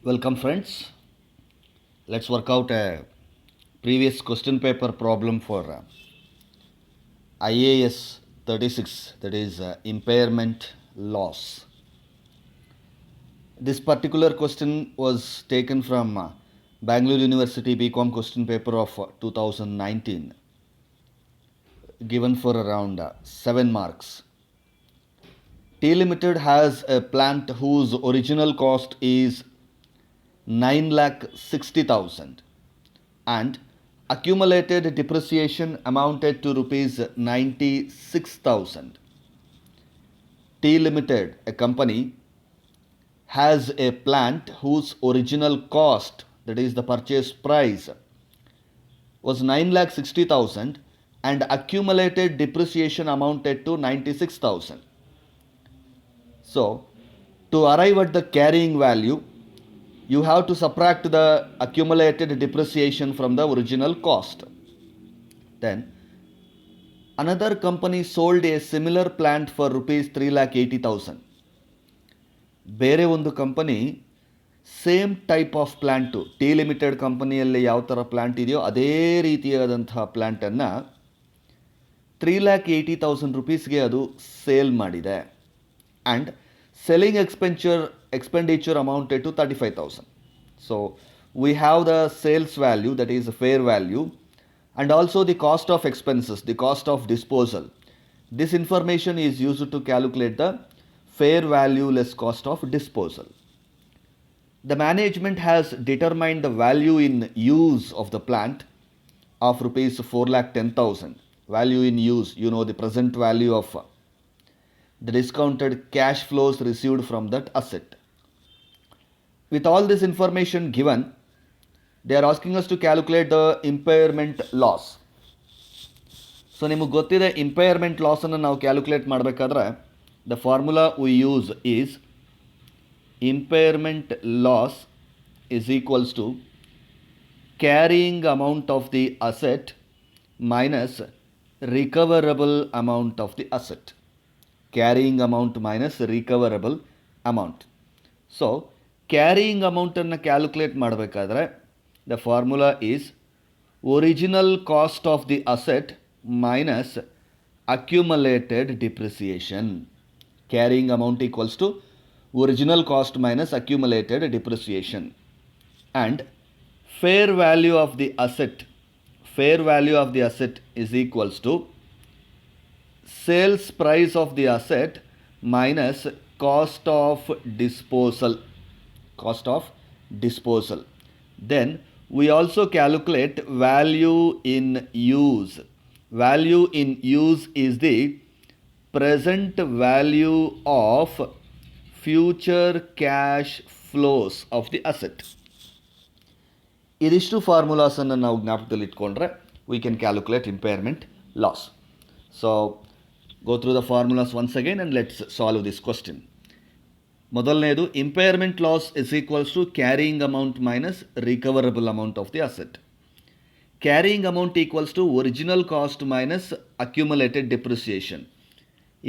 Welcome friends. Let's work out a previous question paper problem for IAS 36, that is impairment loss. This particular question was taken from Bangalore University BCom question paper of 2019, given for around 7 marks. T Limited has a plant whose original cost is 9,60,000 and accumulated depreciation amounted to rupees 96,000. T Limited, a company, has a plant whose original cost, that is the purchase price, was 9,60,000 and accumulated depreciation amounted to 96,000. So, to arrive at the carrying value, you have to subtract the accumulated depreciation from the original cost. Then, another company sold a similar plant for rupees 3,80,000. ಬೇರೆ ಒಂದು company same type of plant, T limited ಕಂಪನಿಯಲ್ಲಿ ಯಾವ ಥರ plant ಇದೆಯೋ ಅದೇ ರೀತಿಯಾದಂತಹ ಪ್ಲ್ಯಾಂಟನ್ನು 3,80,000 ರುಪೀಸ್ಗೆ ಅದು sale ಮಾಡಿದೆ. And selling expenditure amounted to 35,000. So we have the sales value, that is fair value, and also the cost of expenses, the cost of disposal. This information is used to calculate the fair value less cost of disposal. The management has determined the value in use of the plant of rupees 4,10,000. Value in use, you know, the present value of the discounted cash flows received from that asset. With all this information given, they are asking us to calculate the impairment loss. So ನಿಮಗೆ ಗೊತ್ತಿದೆ impairment ಲಾಸನ್ನು ನಾವು calculate ಮಾಡಬೇಕಾದ್ರೆ the formula we use is impairment loss is equals to carrying amount of the asset minus recoverable amount of the asset. Carrying amount minus recoverable amount. So carrying amount ಅನ್ನು calculate ಮಾಡಬೇಕಾದ್ರೆ the formula is original cost of the asset minus accumulated depreciation. Carrying amount equals to original cost minus accumulated depreciation. And fair value of the asset is equals to sales price of the asset minus cost of disposal. Then we also calculate value in use. Value in use is the present value of future cash flows of the asset. ಇದಿಷ್ಟು ಫಾರ್ಮುಲಾಸನ್ನು ನಾವು ಜ್ಞಾಪಕದಲ್ಲಿ ಇಟ್ಕೊಂಡ್ರೆ we can calculate impairment loss. So go through the formulas once again and let's solve this question. ಮೊದಲನೇದು impairment loss is equals to carrying amount minus recoverable amount of the asset. Carrying amount equals to original cost minus accumulated depreciation.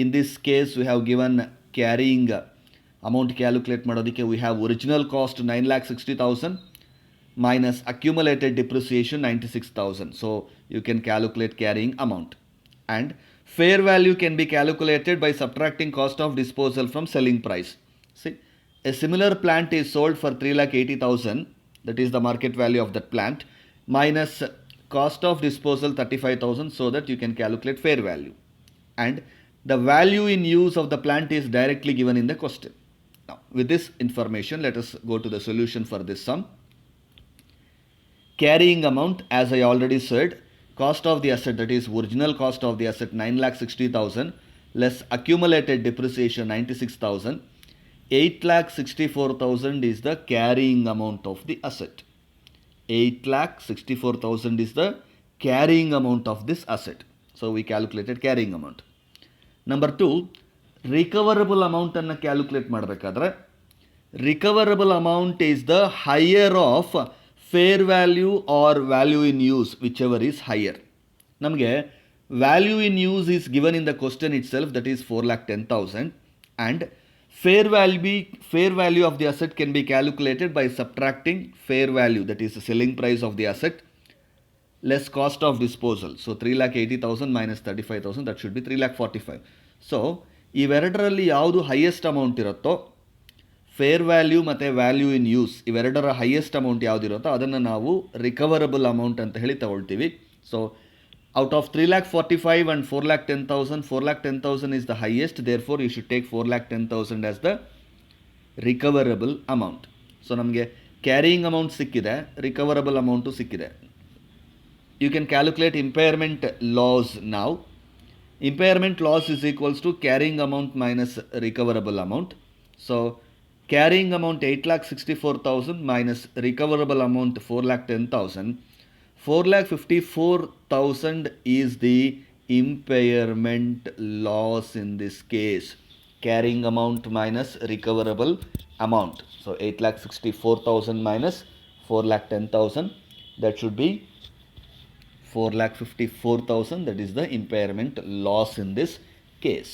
In this case we have given carrying amount calculate ಮಾಡೋದಕ್ಕೆ we have original cost 9,60,000 minus accumulated depreciation 96,000. So you can calculate carrying amount. And fair value can be calculated by subtracting cost of disposal from selling price. See, a similar plant is sold for 3,80,000, that is the market value of that plant, minus cost of disposal 35,000, so that you can calculate fair value. And the value in use of the plant is directly given in the question. Now, with this information, let us go to the solution for this sum. Carrying amount, as I already said, cost of the asset, that is original cost of the asset 9,60,000 less accumulated depreciation 96,000. 8,64,000 is the carrying amount of the asset. 8,64,000 is the carrying amount of this asset. So we calculated carrying amount. Number 2, recoverable amount ಅನ್ನು calculate ಮಾಡಬೇಕಾದ್ರೆ recoverable amount is the higher of fair value or value in use, whichever is higher. ನಮಗೆ value in use is given in the question itself, that is 4,10,000, and fair value of the asset can be calculated by subtracting fair value, that is the selling price of the asset, less cost of disposal. So 3,80,000 minus 35,000, that should be 3,45,000. So ಇವೆರಡರಲ್ಲಿ ಯಾವುದು highest amount ಇರುತ್ತೋ, fair value ಮತ್ತು value in use, ಇವೆರಡರ highest amount ಯಾವುದಿರುತ್ತೋ ಅದನ್ನು ನಾವು recoverable amount ಅಂತ ಹೇಳಿ ತಗೊಳ್ತೀವಿ. So out of 3,45,000 and 4,10,000, 4,10,000 is the highest, therefore you should take 4,10,000 as the recoverable amount. So ನಮಗೆ ಕ್ಯಾರಿಯಿಂಗ್ ಅಮೌಂಟ್ ಸಿಕ್ಕಿದೆ, ರಿಕವರಬಲ್ ಅಮೌಂಟು ಸಿಕ್ಕಿದೆ. You can calculate impairment loss now. Impairment loss is equals to carrying amount minus recoverable amount. So carrying amount 8,64,000 minus recoverable amount 4,10,000. 4,54,000 is the impairment loss in this case. Carrying amount minus recoverable amount. So 8,64,000 minus 4,10,000, that should be 4,54,000, that is the impairment loss in this case.